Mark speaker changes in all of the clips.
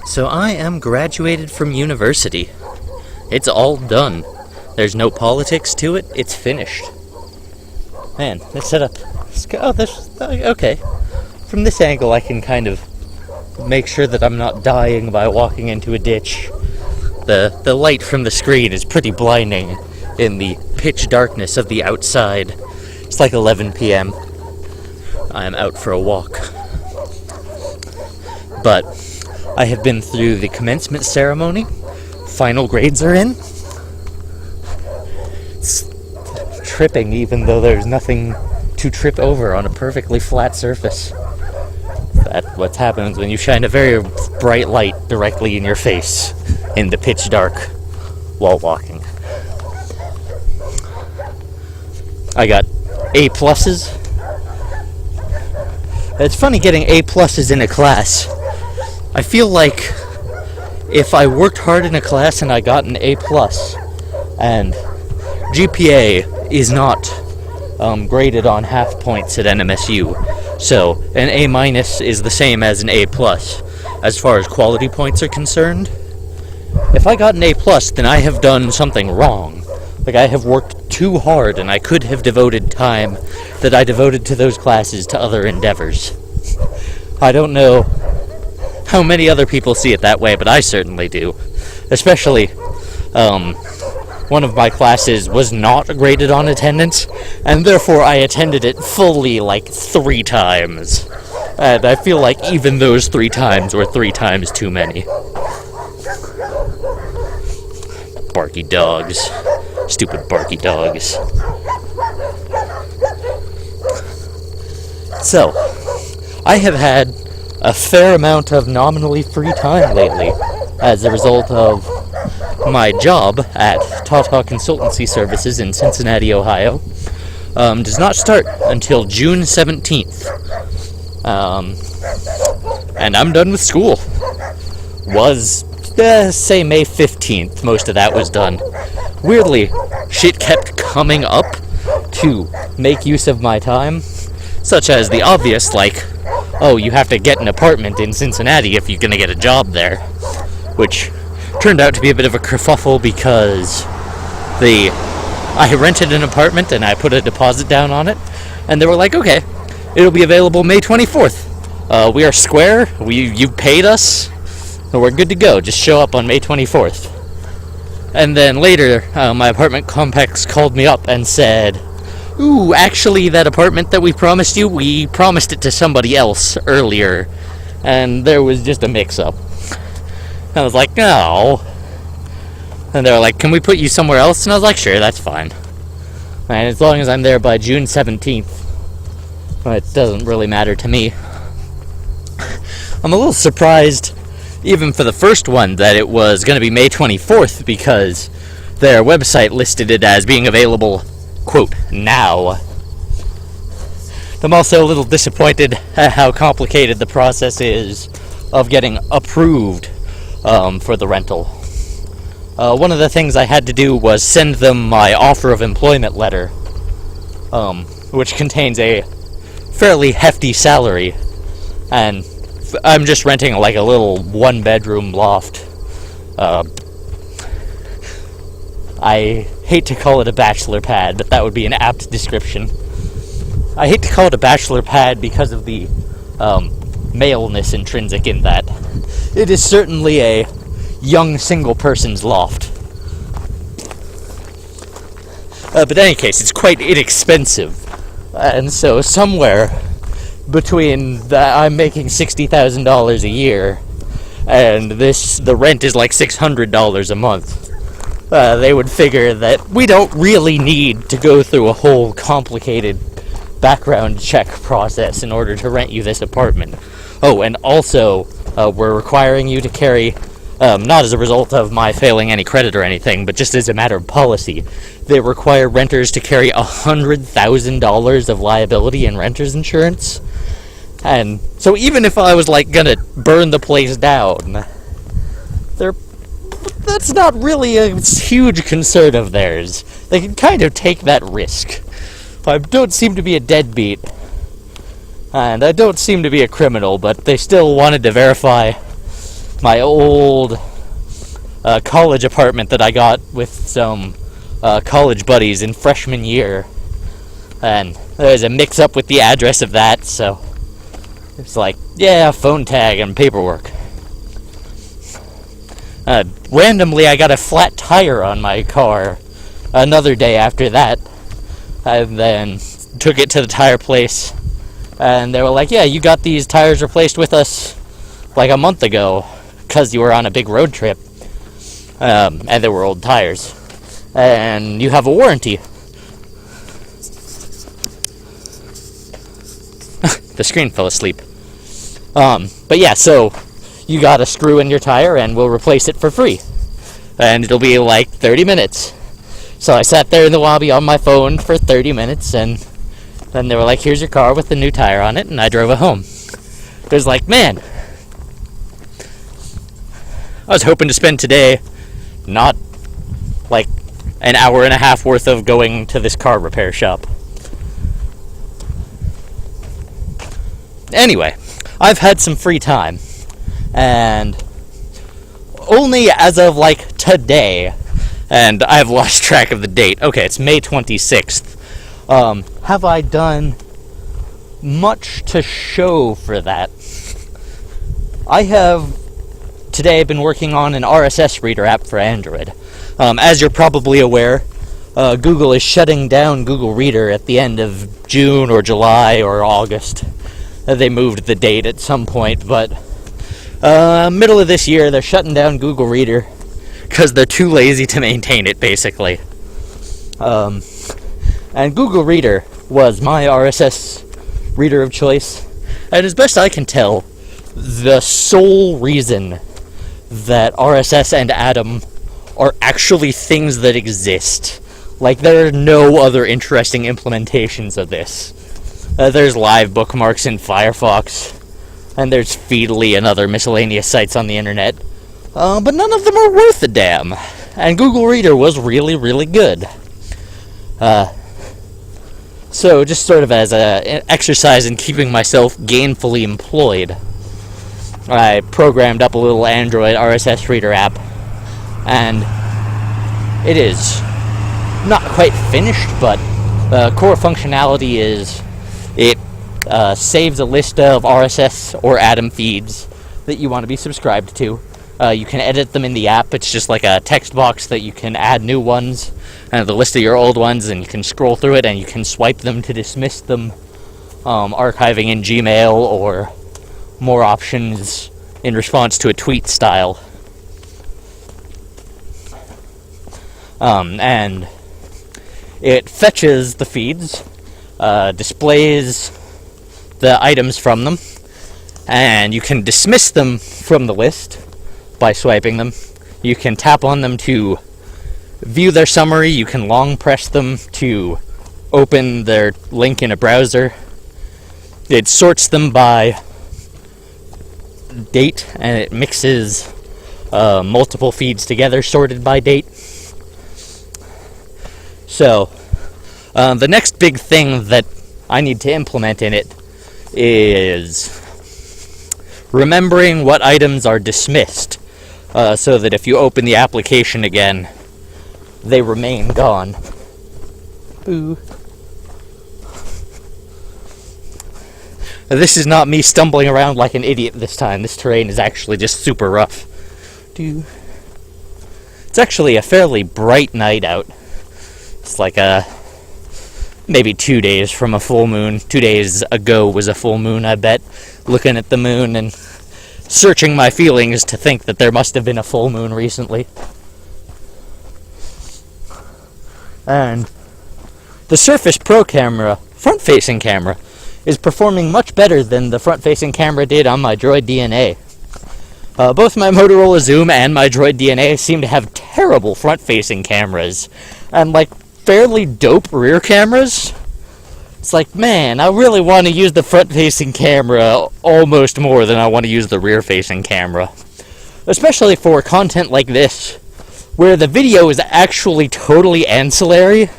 Speaker 1: So I am graduated from university. It's all done. There's no politics to it. It's finished. Man, this setup. Okay. From this angle, I can kind of make sure that I'm not dying by walking into a ditch. The light from the screen is pretty blinding in the pitch darkness of the outside. It's like 11 p.m. I am out for a walk. But I have been through the commencement ceremony. Final grades are in. It's tripping even though there's nothing to trip over on a perfectly flat surface. That's what happens when you shine a very bright light directly in your face in the pitch dark while walking. I got A+. It's funny getting A+ in a class. I feel like if I worked hard in a class and I got an A+, and GPA is not graded on half points at NMSU, so an A- is the same as an A+, as far as quality points are concerned. If I got an A+, then I have done something wrong. Like, I have worked too hard, and I could have devoted time that I devoted to those classes to other endeavors. I don't know how many other people see it that way, but I certainly do. Especially, one of my classes was not graded on attendance, and therefore I attended it fully, like, 3 times. And I feel like even those 3 times were 3 times too many. Barky dogs. Stupid barky dogs. So, I have had a fair amount of nominally free time lately as a result of my job at Tata Consultancy Services in Cincinnati, Ohio. Does not start until June 17th. And I'm done with school. Was, say May 15th, most of that was done. Weirdly, shit kept coming up to make use of my time, such as the obvious, like, oh, you have to get an apartment in Cincinnati if you're gonna get a job there, which turned out to be a bit of a kerfuffle because I rented an apartment and I put a deposit down on it, and they were like, okay, it'll be available May 24th. We are square, you paid us, so we're good to go, just show up on May 24th. And then later, my apartment complex called me up and said, ooh, actually, that apartment that we promised you, we promised it to somebody else earlier, and there was just a mix-up. I was like, no. And they were like, can we put you somewhere else? And I was like, sure, that's fine. And as long as I'm there by June 17th, it doesn't really matter to me. I'm a little surprised, even for the first one, that it was going to be May 24th, because their website listed it as being available, quote, now. I'm also a little disappointed at how complicated the process is of getting approved for the rental. One of the things I had to do was send them my offer of employment letter, which contains a fairly hefty salary, and I'm just renting like a little 1-bedroom loft. I hate to call it a bachelor pad, but that would be an apt description. I hate to call it a bachelor pad because of the maleness intrinsic in that. It is certainly a young single person's loft. But in any case, it's quite inexpensive. And so somewhere between I'm making $60,000 a year and the rent is like $600 a month. They would figure that we don't really need to go through a whole complicated background check process in order to rent you this apartment. Oh, and also, we're requiring you to carry, not as a result of my failing any credit or anything, but just as a matter of policy, they require renters to carry $100,000 of liability and renter's insurance. And so even if I was, like, gonna burn the place down, that's not really a huge concern of theirs. They can kind of take that risk. I don't seem to be a deadbeat, and I don't seem to be a criminal, but they still wanted to verify my old college apartment that I got with some college buddies in freshman year. And there's a mix-up with the address of that, so it's like, yeah, phone tag and paperwork. Randomly, I got a flat tire on my car another day after that. I then took it to the tire place, and they were like, yeah, you got these tires replaced with us like a month ago because you were on a big road trip, and they were old tires, and you have a warranty. The screen fell asleep. But yeah, so you got a screw in your tire and we'll replace it for free. And it'll be like 30 minutes. So I sat there in the lobby on my phone for 30 minutes, and then they were like, here's your car with the new tire on it, and I drove it home. It was like, man, I was hoping to spend today not like an hour and a half worth of going to this car repair shop. Anyway, I've had some free time, and only as of like today, and I've lost track of the date. Okay, it's May 26th. Have I done much to show for that? I have today been working on an RSS reader app for Android. As you're probably aware, Google is shutting down Google Reader at the end of June or July or August. They moved the date at some point, but middle of this year they're shutting down Google Reader because they're too lazy to maintain it, basically. And Google Reader was my RSS reader of choice, and as best I can tell, the sole reason that RSS and Atom are actually things that exist. Like, there are no other interesting implementations of this. There's live bookmarks in Firefox, and there's Feedly and other miscellaneous sites on the internet, but none of them are worth a damn, and Google Reader was really, really good. So, just sort of as an exercise in keeping myself gainfully employed, I programmed up a little Android RSS reader app, and it is not quite finished, but the core functionality is it saves a list of RSS or Atom feeds that you want to be subscribed to. You can edit them in the app. It's just like a text box that you can add new ones and the list of your old ones, and you can scroll through it and you can swipe them to dismiss them, archiving in Gmail or more options in response to a tweet style. And it fetches the feeds, displays the items from them, and you can dismiss them from the list by swiping them. You can tap on them to view their summary. You can long press them to open their link in a browser. It sorts them by date, and it mixes multiple feeds together sorted by date. So, the next big thing that I need to implement in it is remembering what items are dismissed, so that if you open the application again, they remain gone. Boo. This is not me stumbling around like an idiot this time. This terrain is actually just super rough. It's actually a fairly bright night out. It's like maybe 2 days from a full moon. 2 days ago was a full moon, I bet. Looking at the moon and searching my feelings to think that there must have been a full moon recently. And the Surface Pro camera, front-facing camera, is performing much better than the front-facing camera did on my Droid DNA. Both my Motorola Zoom and my Droid DNA seem to have terrible front-facing cameras, and like fairly dope rear cameras. It's like, man, I really want to use the front-facing camera almost more than I want to use the rear-facing camera. Especially for content like this, where the video is actually totally ancillary.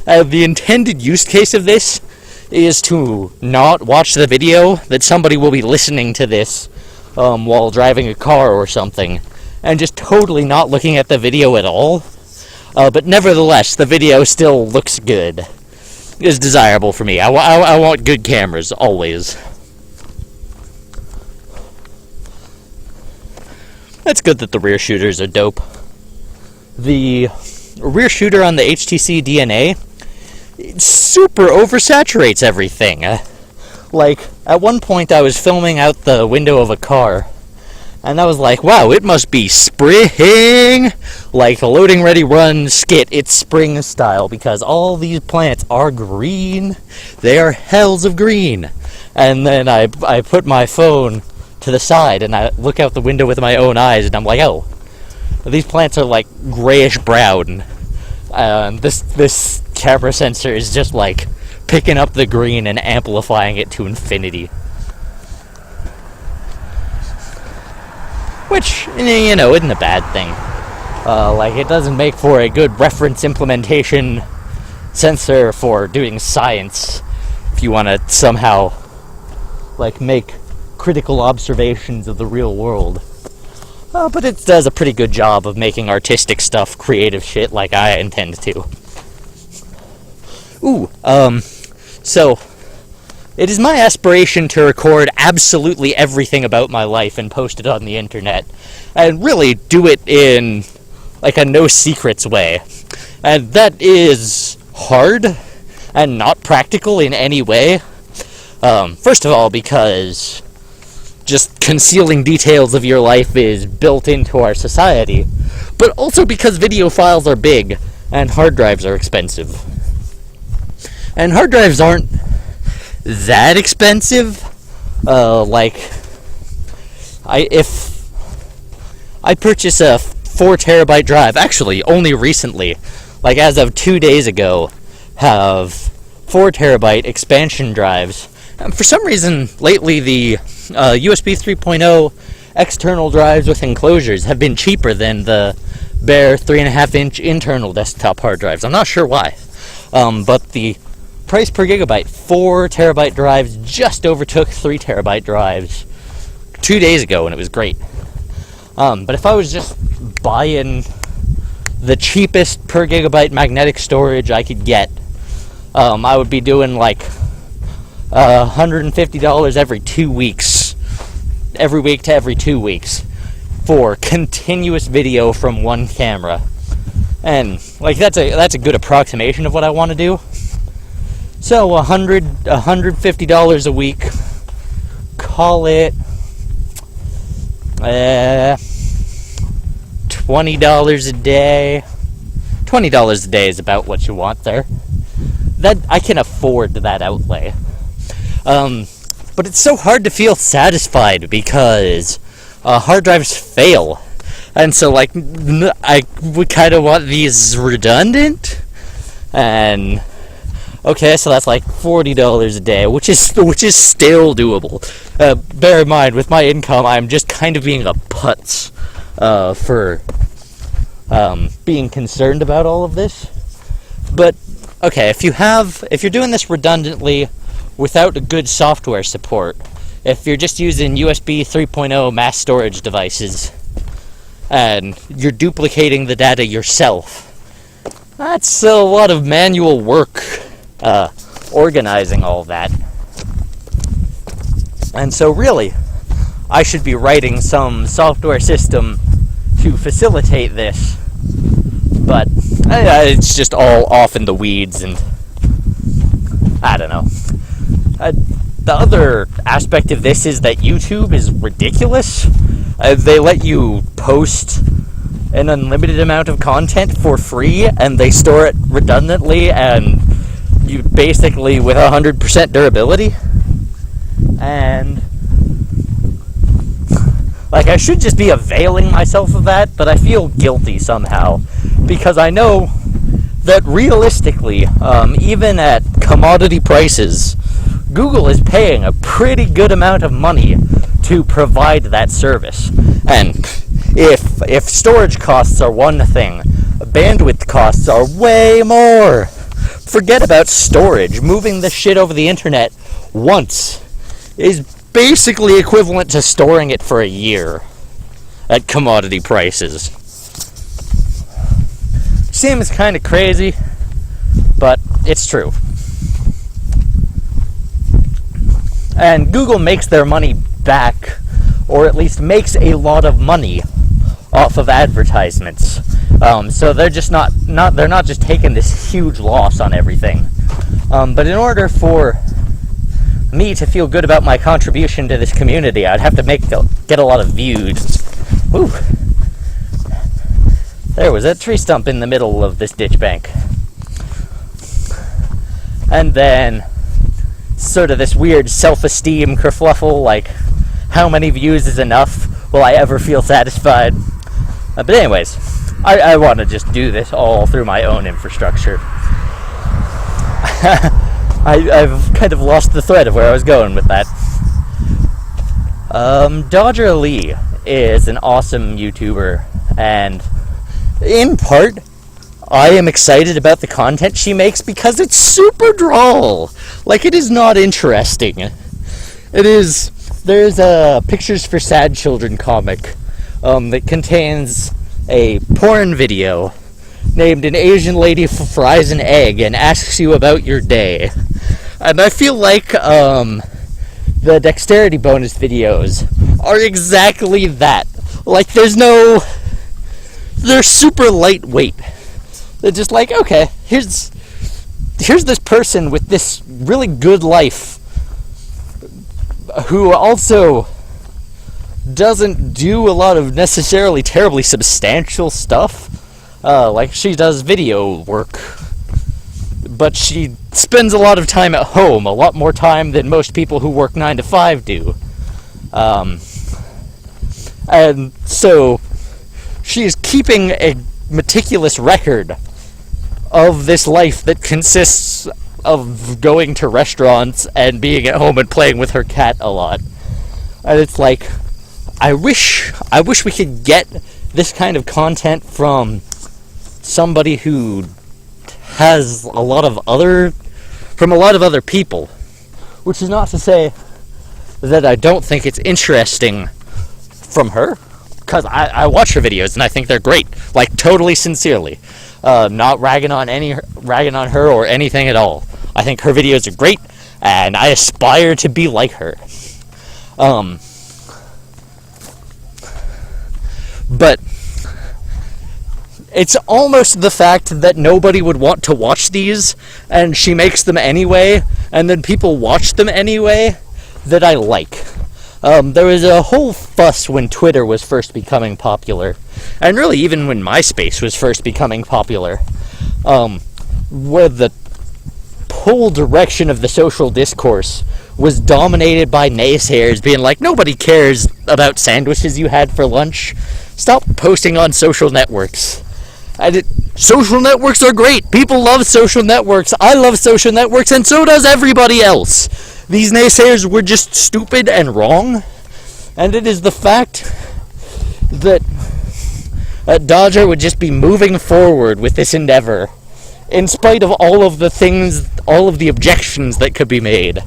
Speaker 1: The intended use case of this is to not watch the video, that somebody will be listening to this while driving a car or something, and just totally not looking at the video at all. But nevertheless, the video still looks good. Is desirable for me. I want good cameras, always. It's good that the rear shooters are dope. The rear shooter on the HTC DNA super oversaturates everything. Like, at one point I was filming out the window of a car, and I was like, wow, it must be spring! Like the Loading Ready Run skit, it's spring style, because all these plants are green. They are hells of green. And then I put my phone to the side, and I look out the window with my own eyes, and I'm like, oh, these plants are like grayish-brown. This camera sensor is just like picking up the green and amplifying it to infinity. Which, you know, isn't a bad thing. Like, it doesn't make for a good reference implementation sensor for doing science, if you want to somehow, like, make critical observations of the real world. But it does a pretty good job of making artistic stuff, creative shit like I intend to. So, it is my aspiration to record absolutely everything about my life and post it on the internet, and really do it in, like, a no-secrets way. And that is hard, and not practical in any way. First of all, because just concealing details of your life is built into our society, but also because video files are big, and hard drives are expensive. And hard drives aren't that expensive. If I purchase a 4 terabyte drive, actually only recently, like as of 2 days ago, have 4 terabyte expansion drives. And for some reason lately the USB 3.0 external drives with enclosures have been cheaper than the bare 3.5-inch internal desktop hard drives. I'm not sure why, but the price per gigabyte, 4 terabyte drives just overtook 3 terabyte drives 2 days ago, and it was great. But if I was just buying the cheapest per gigabyte magnetic storage I could get, I would be doing like $150 every 2 weeks, every week to every 2 weeks, for continuous video from one camera. And like that's a good approximation of what I want to do. So $150 a week, call it $20 a day. $20 a day is about what you want there. That I can afford that outlay. But it's so hard to feel satisfied because hard drives fail. And so, like, I would kind of want these redundant. And okay, so that's like $40 a day, which is still doable. Bear in mind, with my income, I'm just kind of being a putz for being concerned about all of this. But okay, if you're doing this redundantly without a good software support, if you're just using USB 3.0 mass storage devices and you're duplicating the data yourself, that's a lot of manual work organizing all that. And so really, I should be writing some software system to facilitate this, but it's just all off in the weeds, and I don't know. The other aspect of this is that YouTube is ridiculous. They let you post an unlimited amount of content for free, and they store it redundantly, and you basically with 100% durability. And like, I should just be availing myself of that, but I feel guilty somehow, because I know that realistically, even at commodity prices, Google is paying a pretty good amount of money to provide that service. And if storage costs are one thing, bandwidth costs are way more. Forget about storage. Moving this shit over the internet once is basically equivalent to storing it for a year at commodity prices. Seems kind of crazy, but it's true. And Google makes their money back, or at least makes a lot of money off of advertisements. So they're just they're not just taking this huge loss on everything. But in order for me to feel good about my contribution to this community, I'd have to get a lot of views. Ooh. There was a tree stump in the middle of this ditch bank. And then sort of this weird self-esteem kerfluffle, like, how many views is enough? Will I ever feel satisfied? But anyways, I want to just do this all through my own infrastructure. I've kind of lost the thread of where I was going with that. Dodger Lee is an awesome YouTuber, and in part, I am excited about the content she makes because it's super droll. Like, it is not interesting. It is. There's a Pictures for Sad Children comic that contains a porn video named An Asian Lady Fries an Egg and asks you about your day. And I feel like the dexterity bonus videos are exactly that. Like, they're super lightweight. They're just like, okay, here's this person with this really good life who also doesn't do a lot of necessarily terribly substantial stuff. Like, she does video work, but she spends a lot of time at home, a lot more time than most people who work 9 to 5 do. And so she is keeping a meticulous record of this life that consists of going to restaurants and being at home and playing with her cat a lot. And it's like, I wish we could get this kind of content from somebody who has a lot of other people. Which is not to say that I don't think it's interesting from her, because I watch her videos and I think they're great, like, totally sincerely. Not ragging on her or anything at all. I think her videos are great, and I aspire to be like her. But it's almost the fact that nobody would want to watch these, and she makes them anyway, and then people watch them anyway, that I like. There was a whole fuss when Twitter was first becoming popular, and really even when MySpace was first becoming popular, where the whole direction of the social discourse was dominated by naysayers being like, nobody cares about sandwiches you had for lunch. Stop posting on social networks. And social networks are great. People love social networks. I love social networks, and so does everybody else. These naysayers were just stupid and wrong. And it is the fact that Dodger would just be moving forward with this endeavor, in spite of all of the objections that could be made.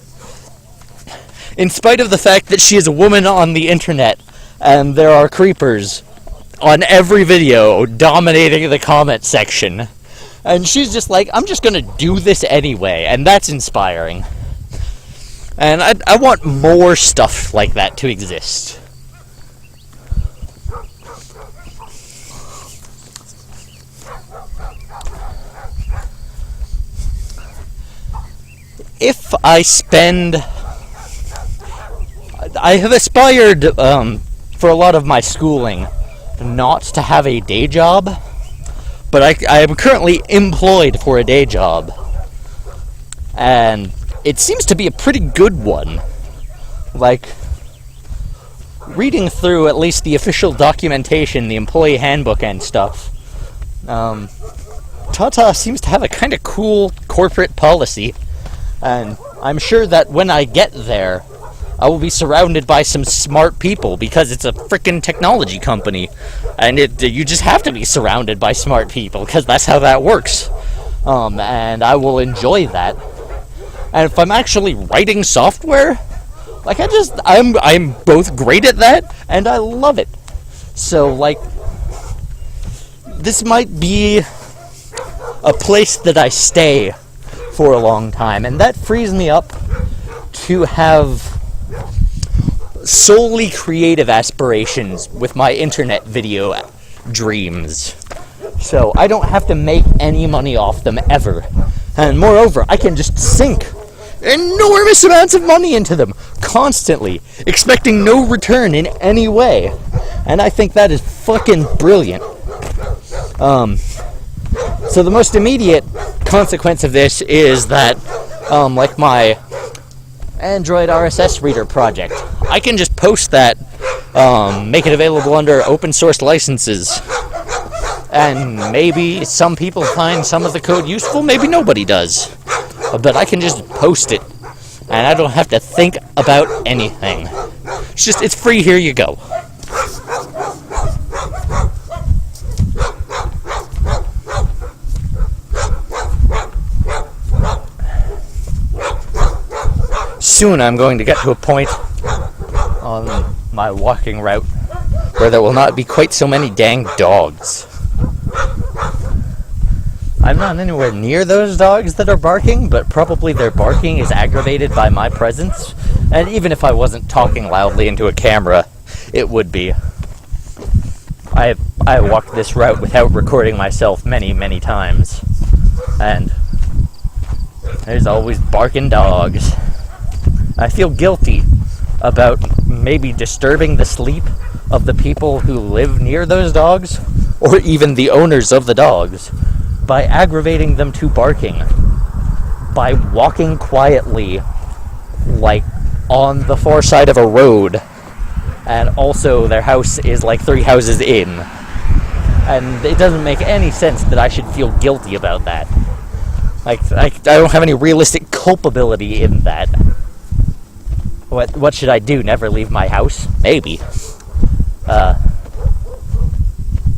Speaker 1: In spite of the fact that she is a woman on the internet, and there are creepers on every video dominating the comment section. And she's just like, I'm just gonna do this anyway, and that's inspiring. And I want more stuff like that to exist. If I have aspired, for a lot of my schooling, not to have a day job, but I am currently employed for a day job, and it seems to be a pretty good one. Like, reading through at least the official documentation, the employee handbook and stuff, Tata seems to have a kind of cool corporate policy, and I'm sure that when I get there, I will be surrounded by some smart people, because it's a frickin' technology company, and you just have to be surrounded by smart people, because that's how that works. And I will enjoy that. And if I'm actually writing software, Like, I'm both great at that, and I love it. So, like, this might be a place that I stay for a long time, and that frees me up to have solely creative aspirations with my internet video dreams. So I don't have to make any money off them ever. And moreover, I can just sink enormous amounts of money into them constantly, expecting no return in any way. And I think that is fucking brilliant. So the most immediate consequence of this is that, like my Android RSS reader project, I can just post that, make it available under open source licenses, and maybe some people find some of the code useful, maybe nobody does. But I can just post it, and I don't have to think about anything. It's free, here you go. Soon I'm going to get to a point on my walking route where there will not be quite so many dang dogs. I'm not anywhere near those dogs that are barking, but probably their barking is aggravated by my presence. And even if I wasn't talking loudly into a camera, it would be. I walked this route without recording myself many, many times. And there's always barking dogs. I feel guilty about maybe disturbing the sleep of the people who live near those dogs, or even the owners of the dogs, by aggravating them to barking, by walking quietly, like, on the far side of a road, and also their house is like 3 houses in. And it doesn't make any sense that I should feel guilty about that. Like, I don't have any realistic culpability in that. What should I do? Never leave my house? Maybe.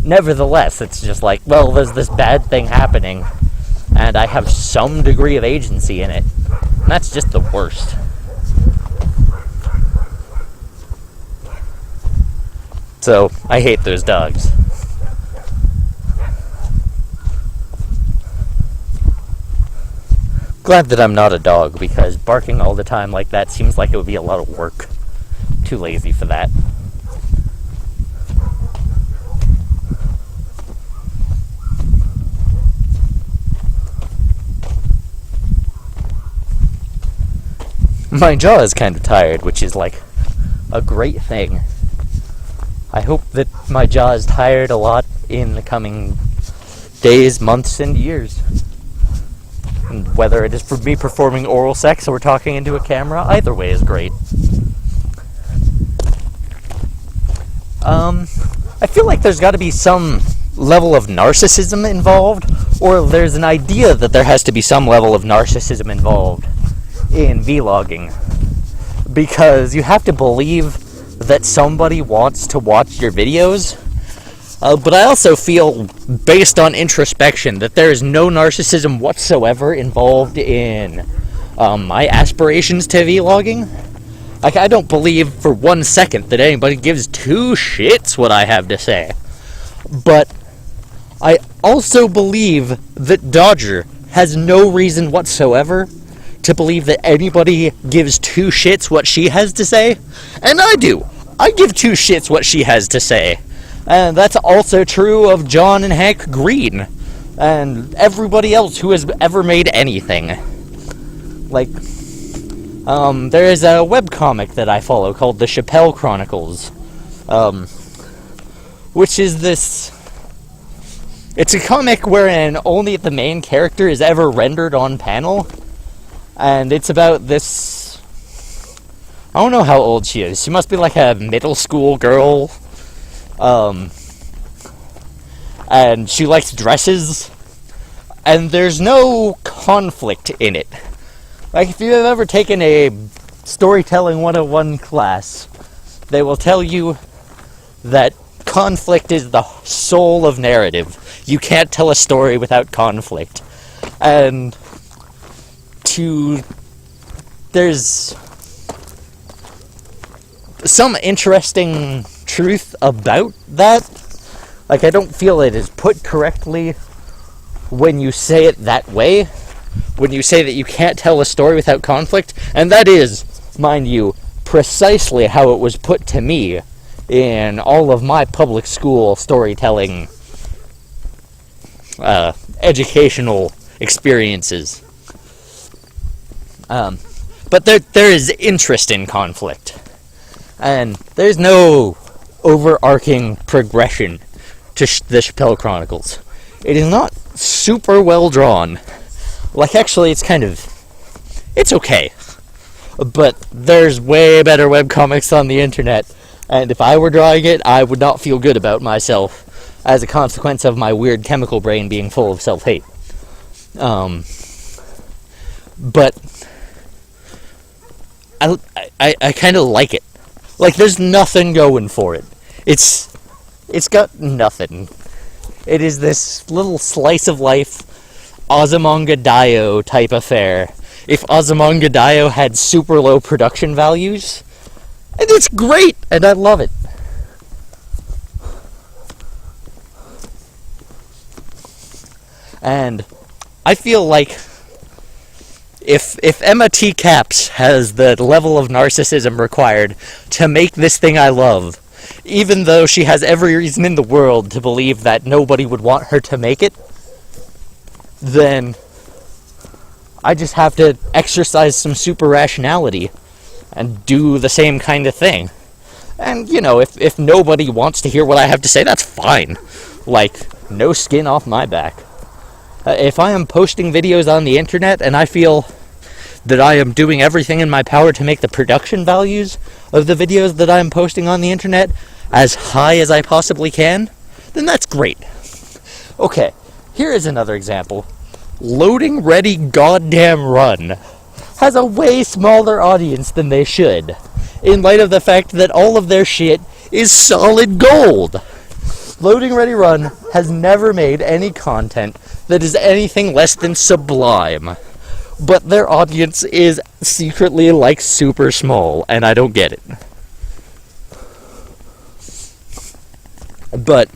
Speaker 1: Nevertheless, it's just like, well, there's this bad thing happening, and I have some degree of agency in it. And that's just the worst. So, I hate those dogs. Glad that I'm not a dog, because barking all the time like that seems like it would be a lot of work. Too lazy for that. My jaw is kind of tired, which is like a great thing. I hope that my jaw is tired a lot in the coming days, months, and years. And whether it is for me performing oral sex or talking into a camera, either way is great. I feel like there's got to be some level of narcissism involved, or there's an idea that there has to be some level of narcissism involved in vlogging, because you have to believe that somebody wants to watch your videos. But I also feel, based on introspection, that there is no narcissism whatsoever involved in my aspirations to vlogging. Like, I don't believe for 1 second that anybody gives 2 shits what I have to say. But I also believe that Dodger has no reason whatsoever to believe that anybody gives 2 shits what she has to say. And I do. I give 2 shits what she has to say. And that's also true of John and Hank Green, and everybody else who has ever made anything. Like, there is a webcomic that I follow called The Chappelle Chronicles, which is this... It's a comic wherein only the main character is ever rendered on panel, and it's about this... I don't know how old she is. She must be like a middle school girl. And she likes dresses, and there's no conflict in it. Like, if you've ever taken a storytelling 101 class, they will tell you that conflict is the soul of narrative. You can't tell a story without conflict. And there's some interesting truth about that. Like, I don't feel it is put correctly when you say it that way, when you say that you can't tell a story without conflict, and that is, mind you, precisely how it was put to me in all of my public school storytelling educational experiences. But there is interest in conflict, and there's no overarching progression to the Chappelle Chronicles. It is not super well drawn. Like, actually, it's okay. But there's way better webcomics on the internet, and if I were drawing it, I would not feel good about myself as a consequence of my weird chemical brain being full of self-hate. But I kind of like it. Like, there's nothing going for it. It's got nothing. It is this little slice of life Ozymandias type affair. If Ozymandias had super low production values, and it's great, and I love it. And I feel like if Emma T. Capps has the level of narcissism required to make this thing I love, even though she has every reason in the world to believe that nobody would want her to make it, then I just have to exercise some super rationality and do the same kind of thing. And, you know, if nobody wants to hear what I have to say, that's fine. Like, no skin off my back. If I am posting videos on the internet and I feel that I am doing everything in my power to make the production values of the videos that I am posting on the internet as high as I possibly can, then that's great. Okay, here is another example. Loading Ready Goddamn Run has a way smaller audience than they should, in light of the fact that all of their shit is solid gold. Loading Ready Run has never made any content that is anything less than sublime, but their audience is secretly, like, super small, and I don't get it. But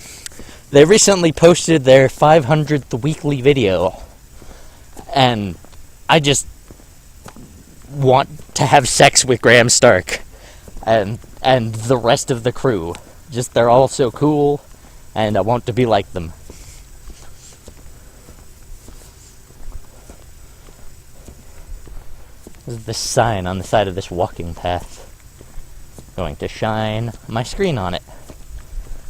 Speaker 1: they recently posted their 500th weekly video, and I just want to have sex with Graham Stark and the rest of the crew. Just, they're all so cool, and I want to be like them. This is the sign on the side of this walking path. Going to shine my screen on it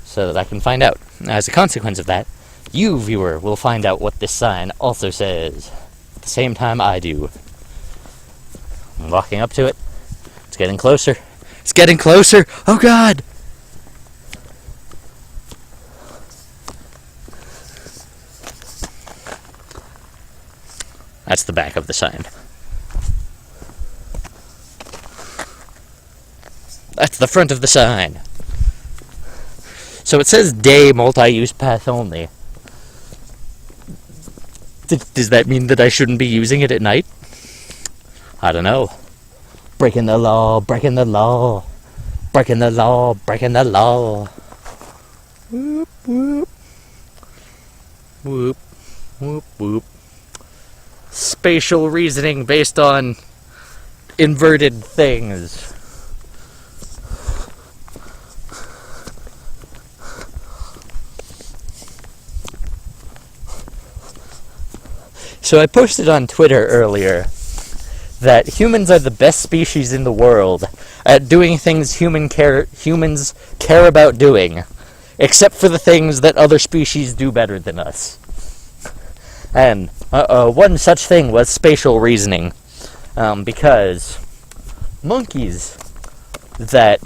Speaker 1: so that I can find out. As a consequence of that, you, viewer, will find out what this sign also says at the same time I do. I'm walking up to it. It's getting closer. It's getting closer! Oh god! That's the back of the sign. That's the front of the sign. So it says day multi-use path only. Does that mean that I shouldn't be using it at night? I don't know. Breaking the law, breaking the law. Breaking the law, breaking the law. Whoop, whoop. Whoop, whoop, whoop. Spatial reasoning based on inverted things. So I posted on Twitter earlier that humans are the best species in the world at doing things humans care about doing, except for the things that other species do better than us. And one such thing was spatial reasoning, because monkeys that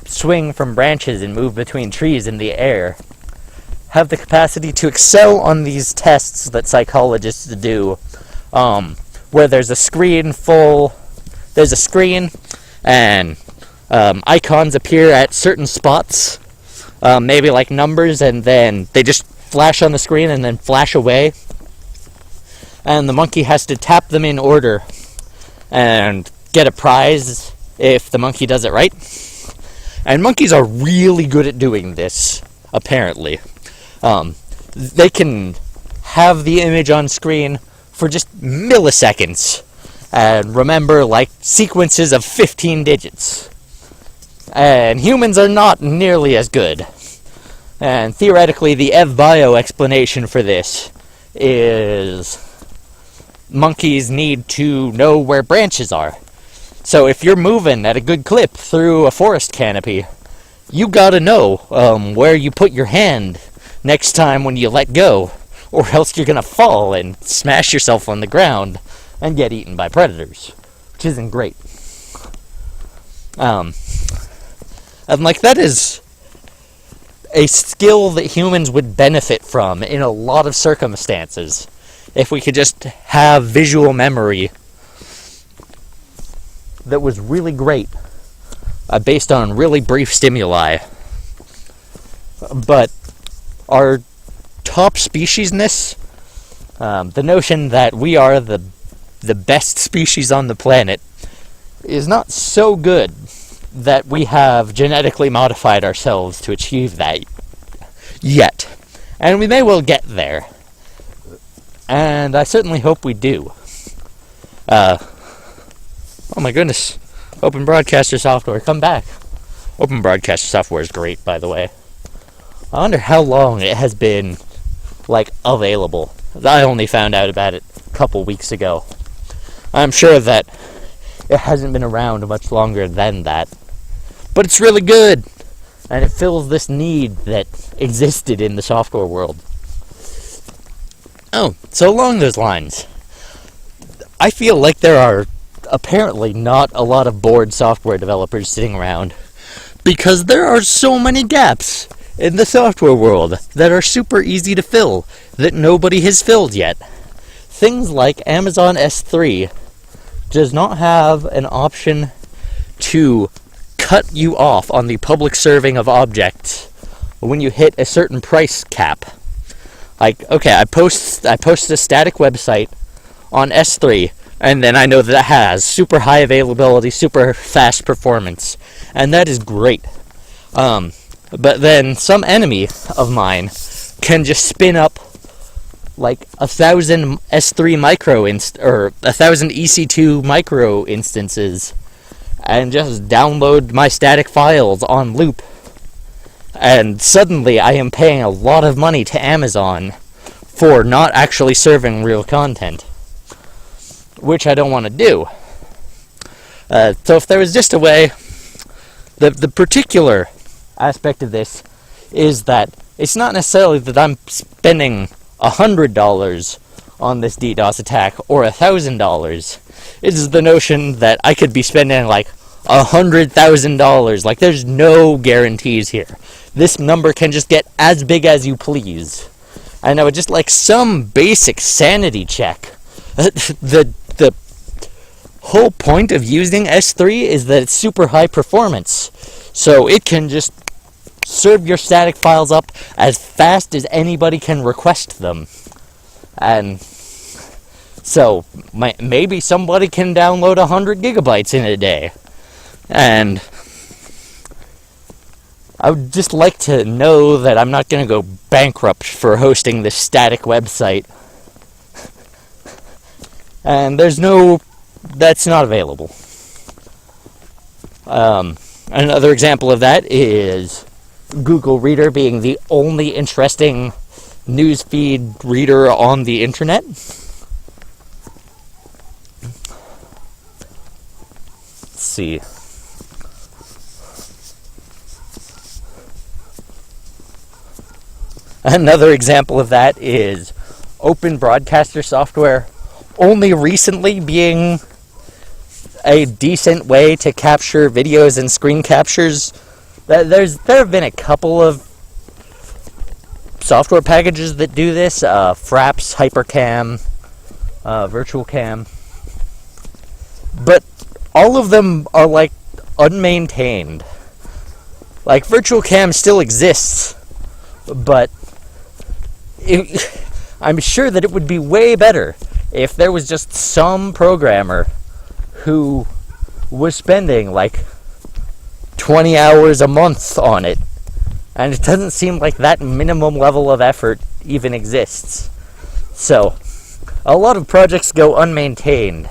Speaker 1: swing from branches and move between trees in the air have the capacity to excel on these tests that psychologists do, where there's a screen and icons appear at certain spots, maybe like numbers, and then they just flash on the screen and then flash away, and the monkey has to tap them in order and get a prize if the monkey does it right. And monkeys are really good at doing this, apparently. They can have the image on screen for just milliseconds and remember, like, sequences of 15 digits. And humans are not nearly as good. And theoretically, the FBio explanation for this is monkeys need to know where branches are. So if you're moving at a good clip through a forest canopy, you gotta know where you put your hand next time when you let go, or else you're gonna fall and smash yourself on the ground and get eaten by predators, which isn't great. And like, that is a skill that humans would benefit from in a lot of circumstances if we could just have visual memory that was really great, based on really brief stimuli. But our top speciesness, the notion that we are the best species on the planet, is not so good that we have genetically modified ourselves to achieve that yet. And we may well get there. And I certainly hope we do. Oh my goodness. Open Broadcaster software, come back. Open Broadcaster software is great, by the way. I wonder how long it has been, like, available. I only found out about it a couple weeks ago. I'm sure that it hasn't been around much longer than that. But it's really good. And it fills this need that existed in the software world. Oh, so along those lines, I feel like there are apparently not a lot of bored software developers sitting around, because there are so many gaps in the software world that are super easy to fill that nobody has filled yet. Things like Amazon S3 does not have an option to cut you off on the public serving of objects when you hit a certain price cap. Like, okay, I post a static website on S3, and then I know that it has super high availability, super fast performance, and that is great. But then some enemy of mine can just spin up like 1,000 S3 or 1,000 EC2 micro instances and just download my static files on loop. And suddenly I am paying a lot of money to Amazon for not actually serving real content, which I don't want to do. So if there was just a way, the particular aspect of this is that it's not necessarily that I'm spending $100 on this DDoS attack or $1,000. It is the notion that I could be spending like $100,000. Like, there's no guarantees here. This number can just get as big as you please. And I would just like some basic sanity check. The whole point of using S3 is that it's super high performance. So it can just serve your static files up as fast as anybody can request them. And so maybe somebody can download 100 gigabytes in a day. And I would just like to know that I'm not going to go bankrupt for hosting this static website. And that's not available. Another example of that is Google Reader being the only interesting newsfeed reader on the internet. Let's see. Another example of that is Open Broadcaster software only recently being a decent way to capture videos and screen captures. There have been a couple of software packages that do this, Fraps, Hypercam, Virtual Cam, but all of them are like unmaintained. Like, Virtual Cam still exists, but I'm sure that it would be way better if there was just some programmer who was spending like 20 hours a month on it. And it doesn't seem like that minimum level of effort even exists. So, a lot of projects go unmaintained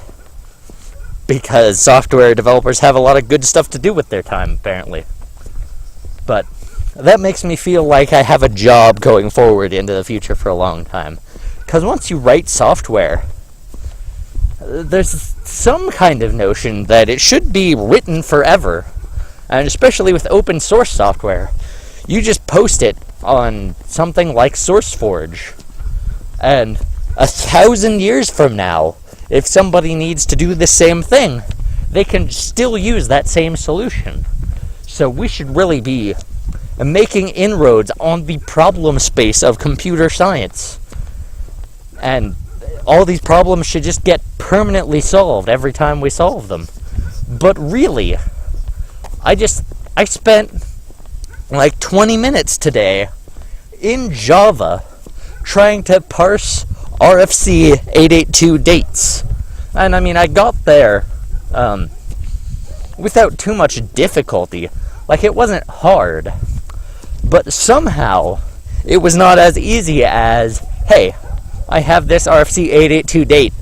Speaker 1: because software developers have a lot of good stuff to do with their time, apparently. But that makes me feel like I have a job going forward into the future for a long time. Because once you write software, there's some kind of notion that it should be written forever. And especially with open source software, you just post it on something like SourceForge. And 1,000 years from now, if somebody needs to do the same thing, they can still use that same solution. So we should really be making inroads on the problem space of computer science. And all these problems should just get permanently solved every time we solve them. But really, I spent like 20 minutes today in Java trying to parse RFC 882 dates. And I mean, I got there without too much difficulty. Like, it wasn't hard. But somehow, it was not as easy as, hey, I have this RFC 882 date.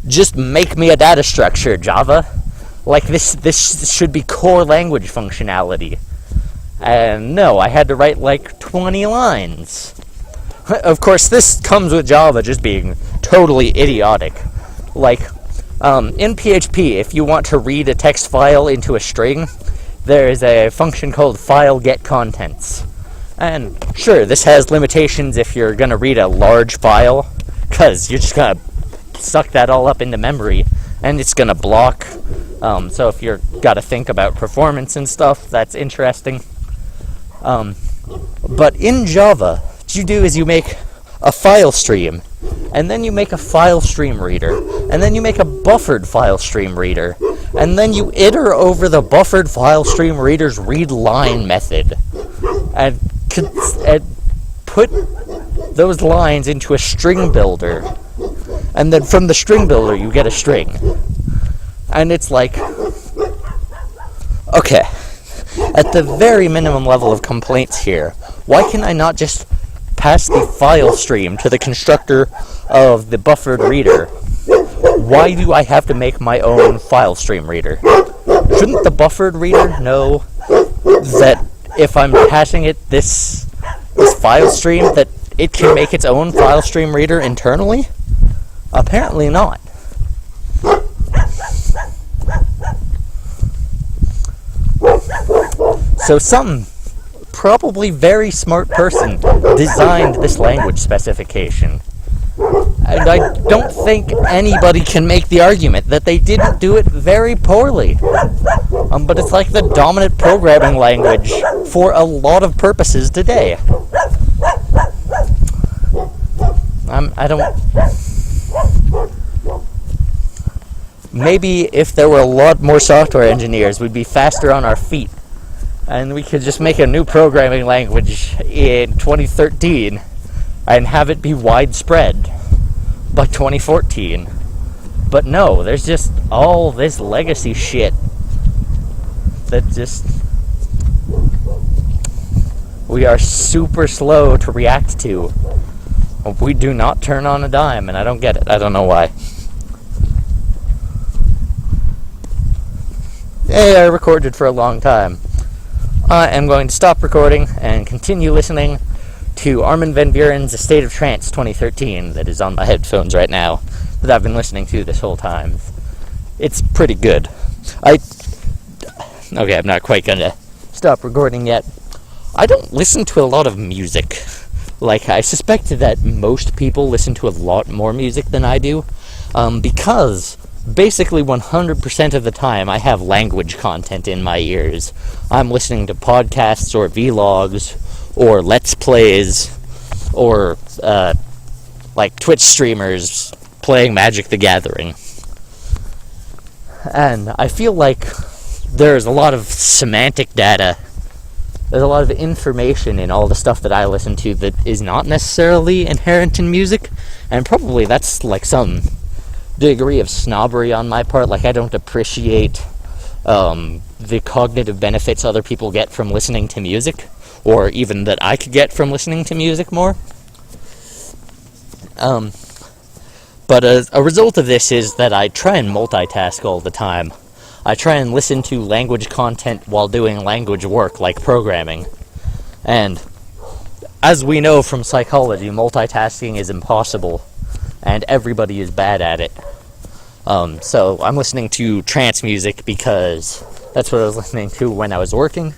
Speaker 1: Just make me a data structure, Java. Like, this should be core language functionality. And no, I had to write like 20 lines. Of course, this comes with Java just being totally idiotic. Like, in PHP, if you want to read a text file into a string, there is a function called file_get_contents. And sure, this has limitations if you're going to read a large file, because you're just going to suck that all up into memory, and it's going to block. So if you're got to think about performance and stuff, that's interesting. But in Java, what you do is you make a file stream, and then you make a file stream reader, and then you make a buffered file stream reader, and then you iter over the buffered file stream reader's readLine method, and put those lines into a string builder, and then from the string builder you get a string. And it's like, okay, at the very minimum level of complaints here, why can I not just pass the file stream to the constructor of the buffered reader? Why do I have to make my own file stream reader? Shouldn't the buffered reader know that if I'm passing it this file stream, that it can make its own file stream reader internally? Apparently not. So some probably very smart person designed this language specification. And I don't think anybody can make the argument that they didn't do it very poorly. But it's like the dominant programming language for a lot of purposes today. I don't... Maybe if there were a lot more software engineers, we'd be faster on our feet. And we could just make a new programming language in 2013 and have it be widespread by 2014. But no, there's just all this legacy shit that just... we are super slow to react to. We do not turn on a dime, and I don't get it. I don't know why. Hey, I recorded for a long time. I am going to stop recording and continue listening to Armin van Buuren's A State of Trance 2013 that is on my headphones right now, that I've been listening to this whole time. It's pretty good. Okay, I'm not quite gonna stop recording yet. I don't listen to a lot of music. Like, I suspect that most people listen to a lot more music than I do, because basically 100% of the time I have language content in my ears. I'm listening to podcasts or vlogs or let's plays or like Twitch streamers playing Magic the Gathering. And I feel like there's a lot of semantic data, there's a lot of information in all the stuff that I listen to that is not necessarily inherent in music, and probably that's like some degree of snobbery on my part. Like, I don't appreciate the cognitive benefits other people get from listening to music, or even that I could get from listening to music more. But a result of this is that I try and multitask all the time. I try and listen to language content while doing language work, like programming. And as we know from psychology, multitasking is impossible, and everybody is bad at it. So I'm listening to trance music because that's what I was listening to when I was working.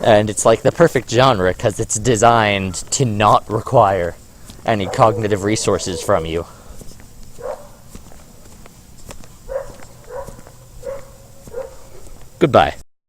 Speaker 1: And it's like the perfect genre because it's designed to not require any cognitive resources from you. Goodbye.